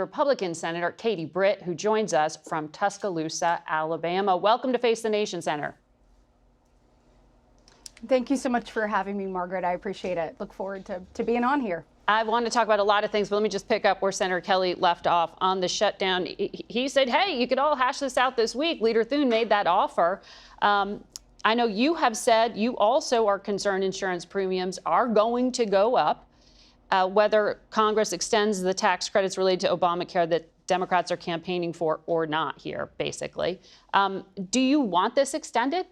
Republican Senator Katie Britt, who joins us from Tuscaloosa, Alabama. Welcome to Face the Nation, Senator. Thank you so much for having me, Margaret. I appreciate it. Look forward to being on here. I want to talk about a lot of things, but let me just pick up where Senator Kelly left off on the shutdown. He said, hey, you could all hash this out this week. Leader Thune made that offer. I know you have said you also are concerned insurance premiums are going to go up. Whether Congress extends the tax credits related to Obamacare that Democrats are campaigning for or not here, basically. Do you want this extended?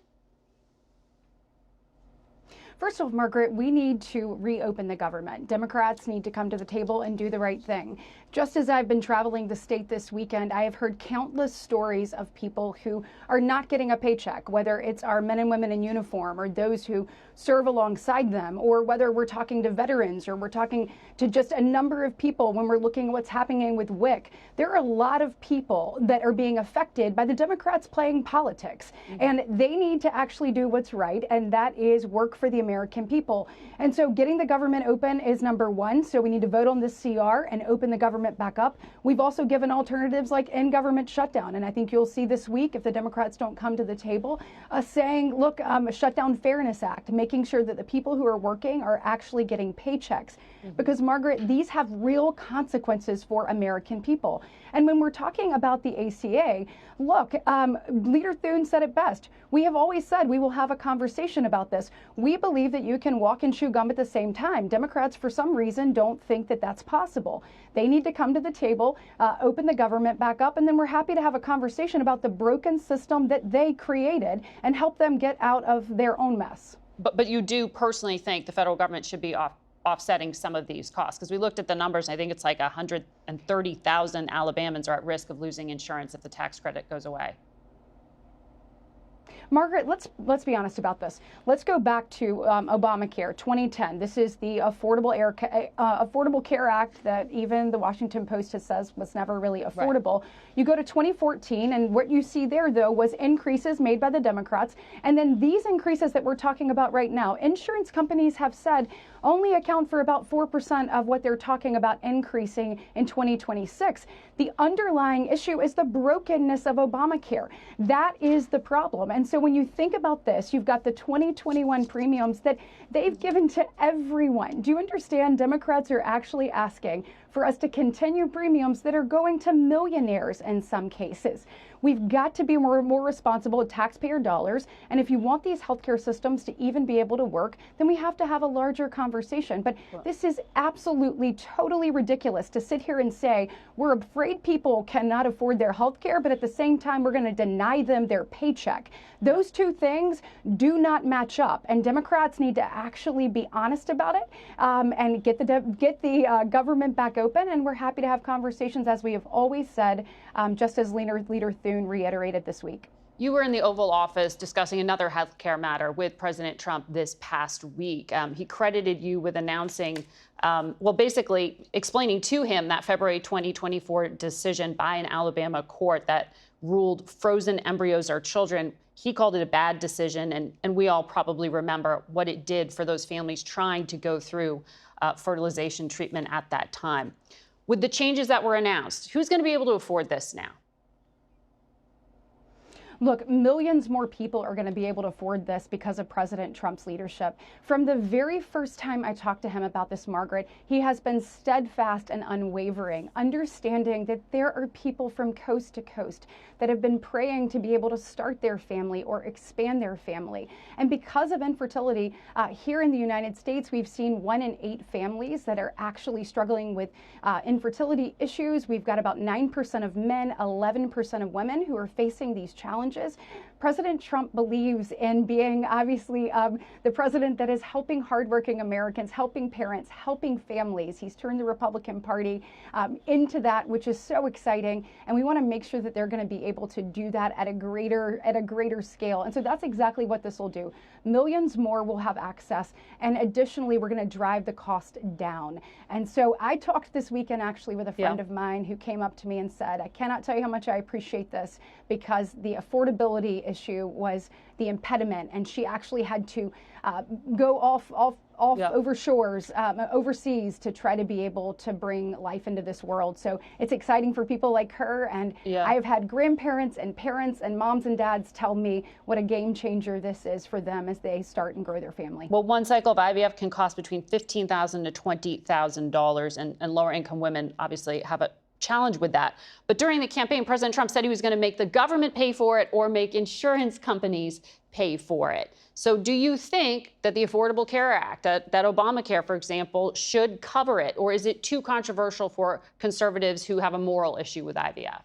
First of all, Margaret, we need to reopen the government. Democrats need to come to the table and do the right thing. Just as I've been traveling the state this weekend, I have heard countless stories of people who are not getting a paycheck, whether it's our men and women in uniform or those who serve alongside them, or whether we're talking to veterans or we're talking to just a number of people when we're looking at what's happening with WIC. There are a lot of people that are being affected by the Democrats playing politics, and they need to actually do what's right, and that is work for the American people. And so getting the government open is number one. So we need to vote on this CR and open the government back up. We've also given alternatives like in-government shutdown. And I think you'll see this week, if the Democrats don't come to the table, saying, look, a Shutdown Fairness Act, making sure that the people who are working are actually getting paychecks. Because, Margaret, these have real consequences for American people. And when we're talking about the ACA, look, Leader Thune said it best. We have always said we will have a conversation about this. We believe that you can walk and chew gum at the same time. Democrats, for some reason, don't think that that's possible. They need to come to the table, open the government back up, and then we're happy to have a conversation about the broken system that they created and help them get out of their own mess. But you do personally think the federal government should be offsetting some of these costs? Because we looked at the numbers, and I think it's like 130,000 Alabamans are at risk of losing insurance if the tax credit goes away. Margaret, let's be honest about this. Let's go back to Obamacare 2010. This is the Affordable Care Act that even the Washington Post has says was never really affordable. Right. You go to 2014, and what you see there, though, was increases made by the Democrats. And then these increases that we're talking about right now, insurance companies have said only account for about 4% of what they're talking about increasing in 2026. The underlying issue is the brokenness of Obamacare. That is the problem. And so when you think about this, you've got the 2021 premiums that they've given to everyone. Do you understand? Democrats are actually asking for us to continue premiums that are going to millionaires in some cases. We've got to be more responsible with taxpayer dollars. And if you want these healthcare systems to even be able to work, then we have to have a larger conversation. But this is absolutely, totally ridiculous to sit here and say we're afraid people cannot afford their healthcare, but at the same time, we're going to deny them their paycheck. Those two things do not match up. And Democrats need to actually be honest about it and get the government back open. And we're happy to have conversations, as we have always said, just as Leader Thune reiterated this week. You were in the Oval Office discussing another health care matter with President Trump this past week. He credited you with announcing, basically explaining to him that February 2024 decision by an Alabama court that ruled frozen embryos are children. He called it a bad decision, and we all probably remember what it did for those families trying to go through fertilization treatment at that time. With the changes that were announced, who's going to be able to afford this now? Look, millions more people are going to be able to afford this because of President Trump's leadership. From the very first time I talked to him about this, Margaret, he has been steadfast and unwavering, understanding that there are people from coast to coast that have been praying to be able to start their family or expand their family. And because of infertility, here in the United States, we've seen 1 in 8 families that are actually struggling with infertility issues. We've got about 9% of men, 11% of women who are facing these challenges. President Trump believes in being, obviously, the president that is helping hardworking Americans, helping parents, helping families. He's turned the Republican Party into that, which is so exciting. And we want to make sure that they're going to be able to do that at a greater scale. And so that's exactly what this will do. Millions more will have access. And additionally, we're going to drive the cost down. And so I talked this weekend actually with a friend of mine who came up to me and said, I cannot tell you how much I appreciate this, because the affordability issue was the impediment, and she actually had to go off over shores, overseas, to try to be able to bring life into this world. So it's exciting for people like her. And I have had grandparents and parents and moms and dads tell me what a game changer this is for them as they start and grow their family. Well, one cycle of IVF can cost between $15,000 to $20,000, and lower income women obviously have a challenge with that. But during the campaign, President Trump said he was going to make the government pay for it or make insurance companies pay for it. So do you think that the Affordable Care Act, that Obamacare, for example, should cover it? Or is it too controversial for conservatives who have a moral issue with IVF?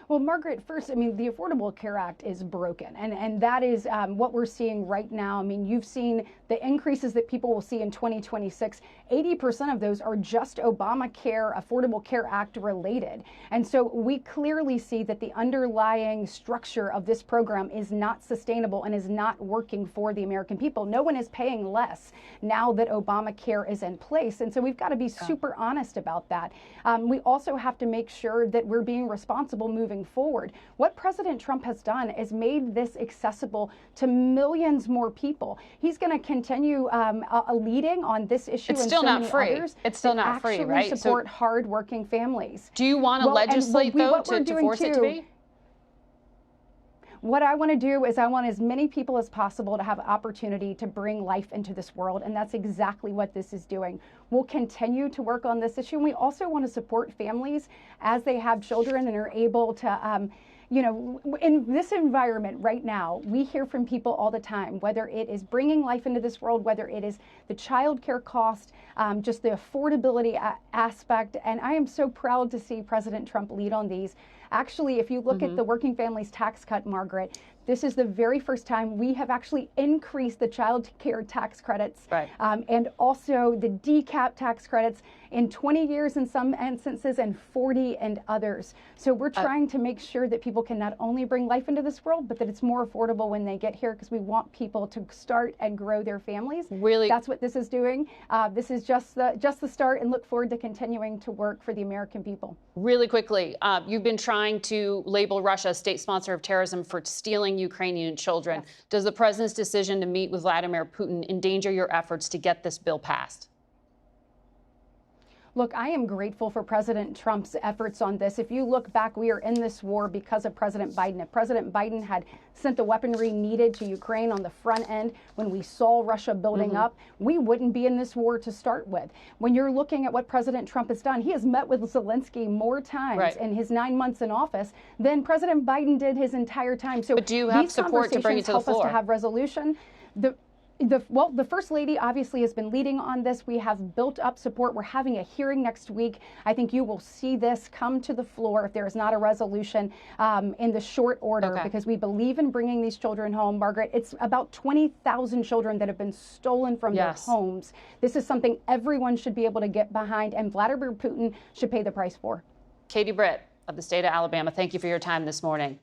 Well, Margaret, first, I mean, the Affordable Care Act is broken, and that is what we're seeing right now. I mean, you've seen the increases that people will see in 2026. 80% of those are just Obamacare, Affordable Care Act related. And so we clearly see that the underlying structure of this program is not sustainable and is not working for the American people. No one is paying less now that Obamacare is in place. And so we've got to be super honest about that. We also have to make sure that we're being responsible moving forward. What President Trump has done is made this accessible to millions more people. He's going to continue leading on this issue. It's still not free. Others. It's still not free, right? Support hard-working families. Do you want to legislate, though, to force it to be? What I want to do is I want as many people as possible to have opportunity to bring life into this world, and that's exactly what this is doing. We'll continue to work on this issue, and we also want to support families as they have children and are able to you know, in this environment right now, we hear from people all the time, whether it is bringing life into this world, whether it is the child care cost, just the affordability aspect. And I am so proud to see President Trump lead on these. Actually, if you look at the working families tax cut, Margaret, this is the very first time we have actually increased the child care tax credits, and also the decap tax credits in 20 years in some instances and 40 in others. So we're trying to make sure that people can not only bring life into this world, but that it's more affordable when they get here, because we want people to start and grow their families. Really, that's what this is doing. This is just the start, and look forward to continuing to work for the American people. Really quickly, you've been trying to label Russia a state sponsor of terrorism for stealing Ukrainian children. Yes. Does the president's decision to meet with Vladimir Putin endanger your efforts to get this bill passed? Look, I am grateful for President Trump's efforts on this. If you look back, we are in this war because of President Biden. If President Biden had sent the weaponry needed to Ukraine on the front end when we saw Russia building up, we wouldn't be in this war to start with. When you're looking at what President Trump has done, he has met with Zelensky more times in his 9 months in office than President Biden did his entire time. So but do you have support to bring it to the floor? Help us to have resolution. Well, the First Lady obviously has been leading on this. We have built up support. We're having a hearing next week. I think you will see this come to the floor if there is not a resolution in the short order, because we believe in bringing these children home. Margaret, it's about 20,000 children that have been stolen from their homes. This is something everyone should be able to get behind, and Vladimir Putin should pay the price for. Katie Britt of the state of Alabama, thank you for your time this morning.